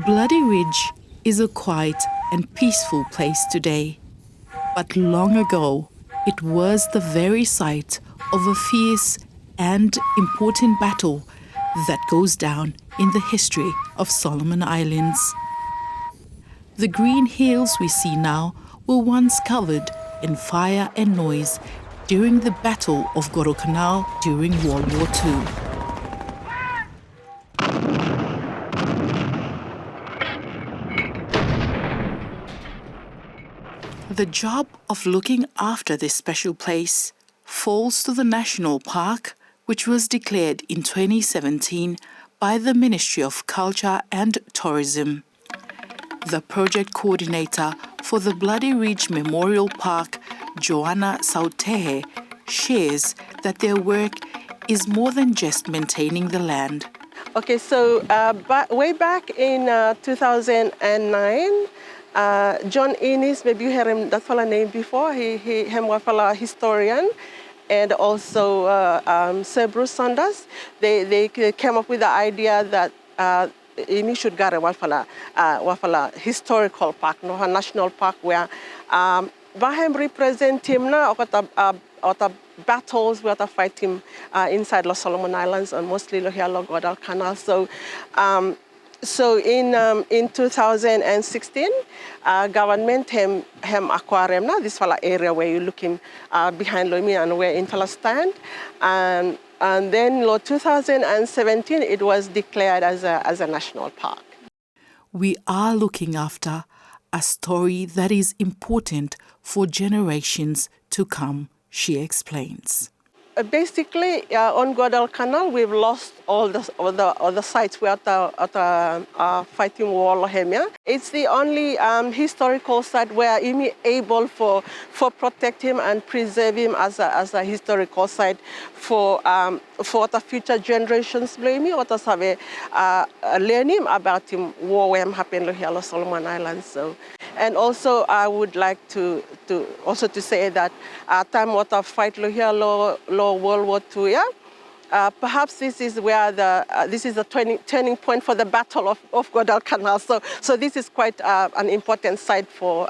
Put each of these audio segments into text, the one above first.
Bloody Ridge is a quiet and peaceful place today. But long ago, it was the very site of a fierce and important battle that goes down in the history of Solomon Islands. The green hills we see now were once covered in fire and noise during the Battle of Guadalcanal during World War II. The job of looking after this special place falls to the National Park, which was declared in 2017 by the Ministry of Culture and Tourism. The project coordinator for the Bloody Ridge Memorial Park, Joanna Sautehe, shares that their work is more than just maintaining the land. Okay, so way back in 2009, John Innes, maybe you heard him, that fella name before, he was a historian, and also Sir Bruce Saunders. They came up with the idea that Ini should get a historical park, no, a national park where Bahem represent him now, or battles we have to fight him inside Los Solomon Islands and mostly here along Guadalcanal. So in 2016, government hem aquarium now, this area where you're looking behind Lomi and where in stand, and then in 2017 it was declared as a national park. We are looking after a story that is important for generations to come, she explains. Basically, on Guadalcanal, we've lost all the sites we are at the fighting wall. It's the only historical site where we are able for protect him and preserve him as a historical site for the future generations. Blame or to have learn him about him war happened here on Solomon Islands. So, and also I would like to say that time what I fight here World War II, yeah? Perhaps this is where this is a turning point for the Battle of Guadalcanal. So this is quite an important site for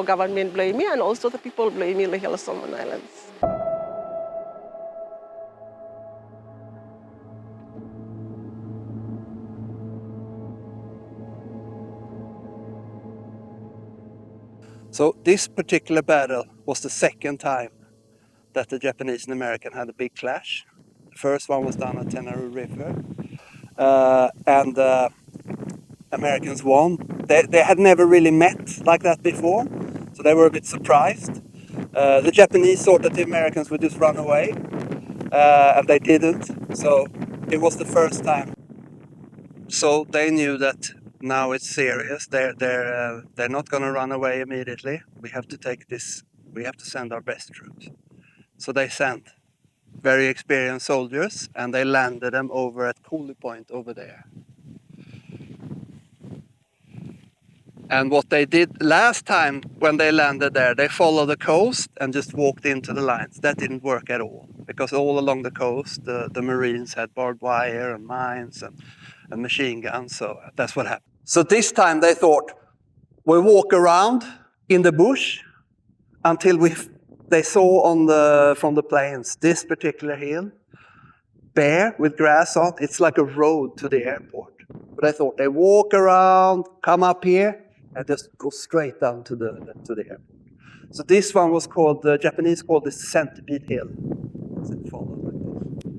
government Blamey and also the people of Blamey, the Solomon Islands. So this particular battle was the second time that the Japanese and American had a big clash. The first one was down at Tenarue River, and Americans won. They had never really met like that before, so they were a bit surprised. The Japanese thought that the Americans would just run away, and they didn't. So it was the first time. So they knew that now it's serious. They're not going to run away immediately. We have to take this. We have to send our best troops. So they sent very experienced soldiers and they landed them over at Coulee Point over there. And what they did last time when they landed there, they followed the coast and just walked into the lines. That didn't work at all because all along the coast, the Marines had barbed wire and mines and machine guns. So that's what happened. So this time they thought, we'll walk around in the bush until they saw from the plains this particular hill, bare with grass on. It's like a road to the airport. But I thought they walk around, come up here, and just go straight down to the airport. So this one was called, the Japanese called the Centipede Hill. So it followed like this.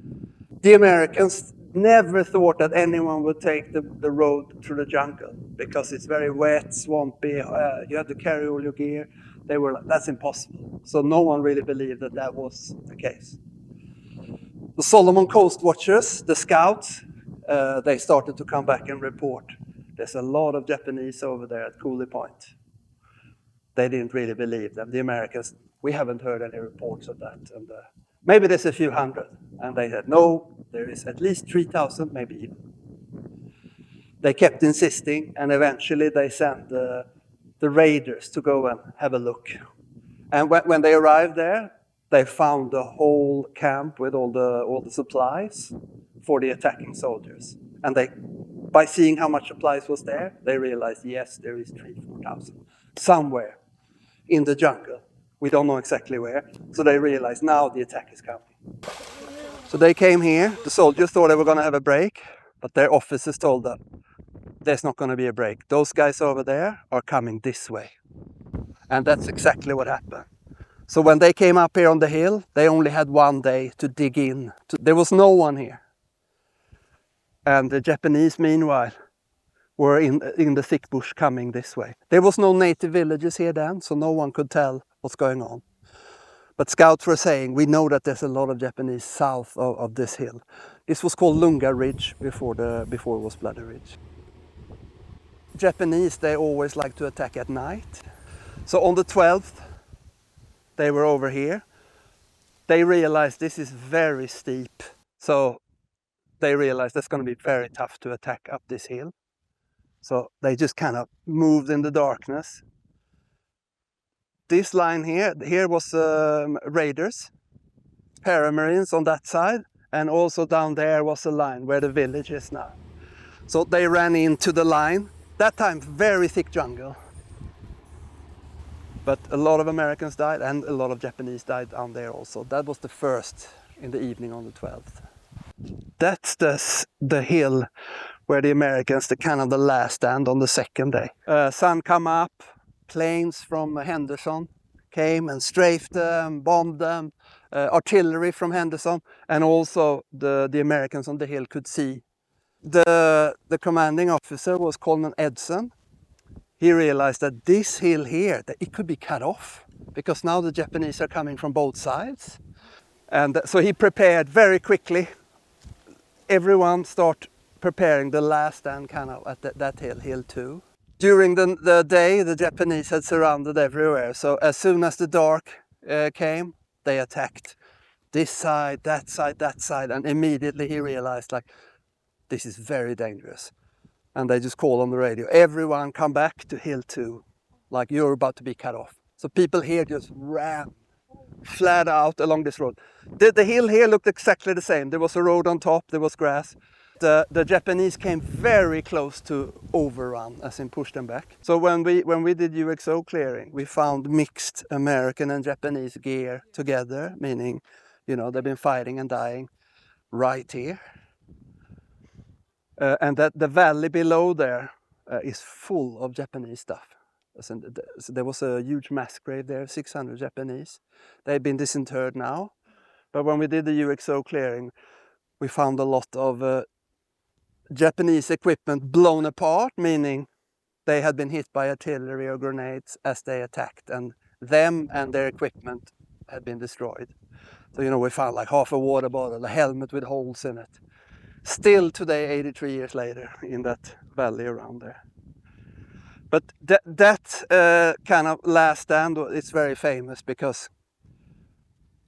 The Americans never thought that anyone would take the road through the jungle because it's very wet, swampy, you had to carry all your gear. They were like, that's impossible. So no one really believed that was the case. The Solomon Coast Watchers, the scouts, they started to come back and report. There's a lot of Japanese over there at Coulee Point. they didn't really believe them. The Americans, we haven't heard any reports of that. And maybe there's a few hundred. And they said, no, there is at least 3,000, maybe even. They kept insisting, and eventually they sent the raiders to go and have a look. And when they arrived there, they found the whole camp with all the supplies for the attacking soldiers. And by seeing how much supplies was there, they realized, yes, there is 3,000-4,000 somewhere in the jungle. We don't know exactly where. So they realized now the attack is coming. So they came here. The soldiers thought they were going to have a break, but their officers told them, there's not going to be a break. Those guys over there are coming this way. And that's exactly what happened. So when they came up here on the hill, they only had one day to dig in. There was no one here. And the Japanese, meanwhile, were in the thick bush coming this way. There was no native villages here then, so no one could tell what's going on. But scouts were saying, we know that there's a lot of Japanese south of this hill. This was called Lunga Ridge before it was Bloody Ridge. Japanese, they always like to attack at night. So on the 12th, they were over here. They realized this is very steep. So they realized it's going to be very tough to attack up this hill. So they just kind of moved in the darkness. This line here was raiders, paramarines on that side, and also down there was a line where the village is now. So they ran into the line. That time, very thick jungle. But a lot of Americans died and a lot of Japanese died down there also. That was the first in the evening on the 12th. That's the hill where the Americans, the last stand on the second day. Sun come up, planes from Henderson came and strafed them, bombed them, artillery from Henderson, and also the Americans on the hill could see. The commanding officer was Colonel Edson. He realized that this hill here, that it could be cut off because now the Japanese are coming from both sides. And so he prepared very quickly. Everyone start preparing the last stand at that hill 2. During the day, the Japanese had surrounded everywhere. So as soon as the dark came, they attacked this side, that side, that side. And immediately he realized, this is very dangerous. And they just called on the radio, everyone come back to hill 2, you're about to be cut off. So people here just ran flat out along this road. The hill here looked exactly the same. There was a road on top, there was grass. The Japanese came very close to overrun, as in push them back. So when we did UXO clearing, we found mixed American and Japanese gear together, meaning, they've been fighting and dying right here. And that the valley below there is full of Japanese stuff. So there was a huge mass grave there, 600 Japanese. They've been disinterred now. But when we did the UXO clearing, we found a lot of Japanese equipment blown apart, meaning they had been hit by artillery or grenades as they attacked, and them and their equipment had been destroyed. So, we found half a water bottle, a helmet with holes in it. Still today, 83 years later, in that valley around there. But that last stand, it's very famous because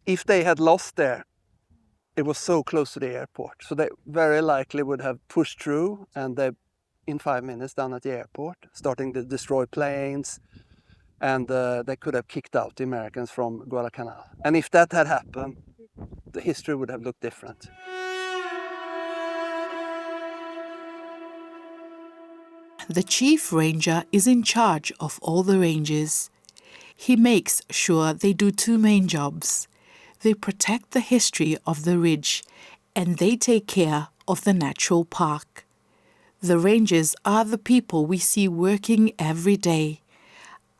if they had lost there, it was so close to the airport. So they very likely would have pushed through and they, in 5 minutes down at the airport, starting to destroy planes, and they could have kicked out the Americans from Guadalcanal. And if that had happened, the history would have looked different. The chief ranger is in charge of all the ranges. He makes sure they do 2 main jobs. They protect the history of the ridge and they take care of the natural park. The rangers are the people we see working every day.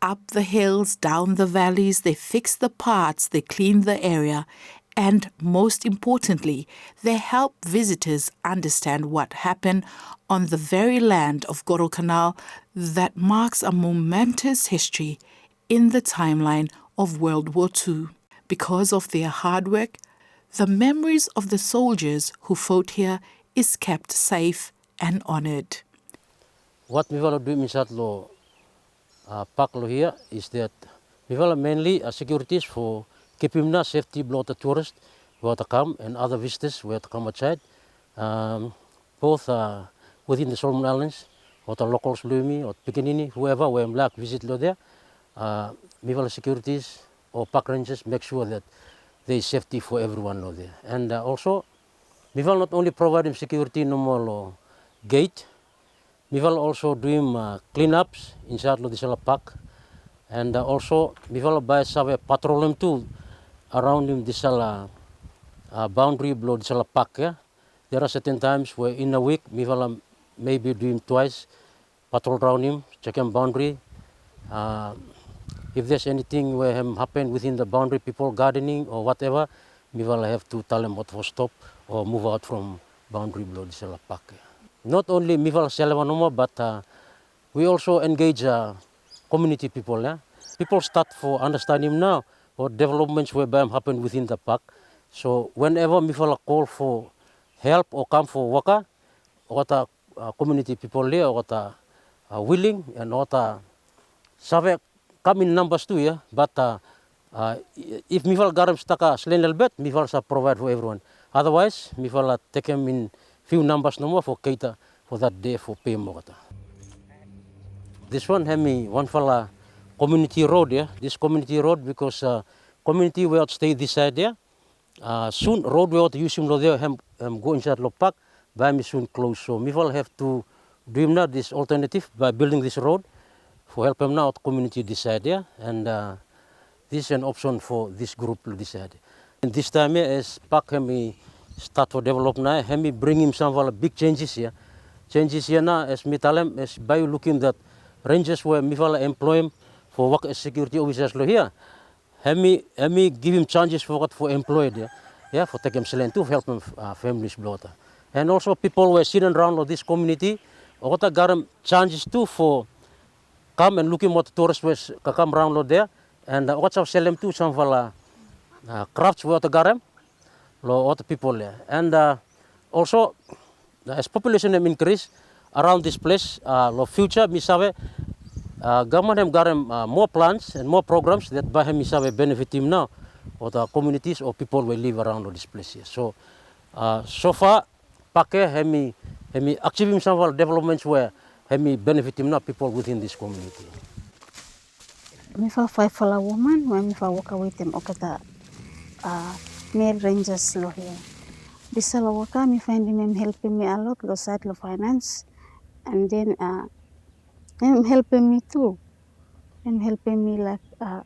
Up the hills, down the valleys, they fix the parts, they clean the area, and most importantly, they help visitors understand what happened on the very land of Guadalcanal that marks a momentous history in the timeline of World War II. Because of their hard work, the memories of the soldiers who fought here is kept safe and honored. What we want to do is that park here is that we will mainly securities for keeping the safety block the tourists who are to come and other visitors who are to come outside, both within the Solomon Islands, or the locals, Lumi, or Picanini, whoever, where black visit there, we will securities or park rangers make sure that there is safety for everyone there. And also, we will not only provide them security no more gate, we will also do cleanups inside the park, and also we will buy some patrol too around this boundary below this park. Yeah? There are certain times where in a week we will maybe do him twice, patrol around him, check him boundary. If there's anything where happen within the boundary, people gardening or whatever, we will have to tell them what to stop or move out from boundary below this park. Not only we will sell but we also engage community people. Yeah? People start for understanding now what developments where happen within the park. So whenever we will call for help or come for worker, what community people there, what willing and what come in numbers too, yeah. But if we will get them stuck a little bit, we will provide for everyone. Otherwise, we will take them in few numbers no more for cater for that day for pay more. This one have me one for community road, yeah. This community road because community will stay this side there. Soon road will use him there, go inside the park, by me soon close. So we will have to do now this alternative by building this road. For help them now, community decide, yeah? And this is an option for this group to decide. And this time, as park start to develop now, me bring him some big changes here. Changes here now, as me tell him, as by looking that rangers where me employ him for work as security officers here, me give him changes for what for employed, yeah, for take him selling to help him families blotter. And also people were sitting around this community, what got them changes too for come and looking what tourists was come around there, and what's sell them to some crafts what got them, what people there, and also as population increase around this place, future misabe government got them more plans and more programs that by him misabe benefit him now, or the communities or people will live around this place here. So so far, Pake hemi achieving some developments where me benefiting now people within this community. Me fight for a woman when me work with them okata male rangers here. This worker me find him helping me a lot, lo side lo finance, and then him helping me too. Him helping me like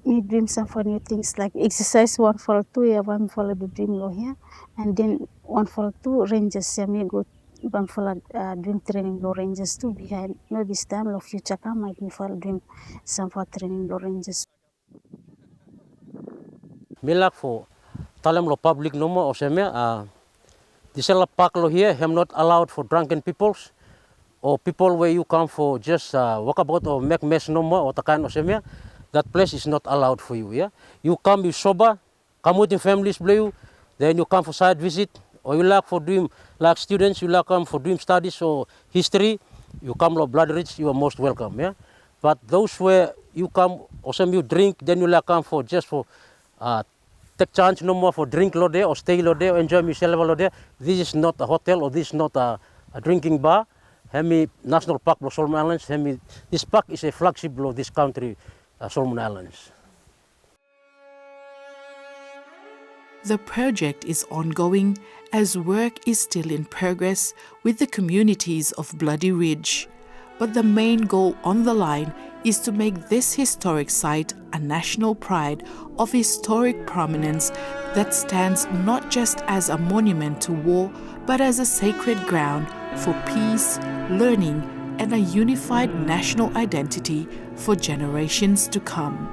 me dream some for new things like exercise 1 for 2 yeah, 1 for the dream lo here, and then 1 for 2 rangers yeah, me go bang for dream training law rangers too behind no this time lo future come might me for dream some for training law rangers. Me like for talem lo public no more oseme this park lo here am not allowed for drunken peoples or people where you come for just walk about or make mess no more or the kind oseme that place is not allowed for you, yeah. You come, you sober, come with your families, blue, then you come for side visit, or you like for doing, like students, you like come for doing studies or history, you come like blood rich, you are most welcome, yeah. But those where you come, or some you drink, then you like come for just for take chance no more for drink lo there or stay lo there or enjoy yourself lo there. This is not a hotel or this is not a drinking bar. Hemi National Park lo Solomon Islands. This park is a flagship of this country, Solomon Islands. The project is ongoing as work is still in progress with the communities of Bloody Ridge. But the main goal on the line is to make this historic site a national pride of historic prominence that stands not just as a monument to war, but as a sacred ground for peace, learning, and a unified national identity for generations to come.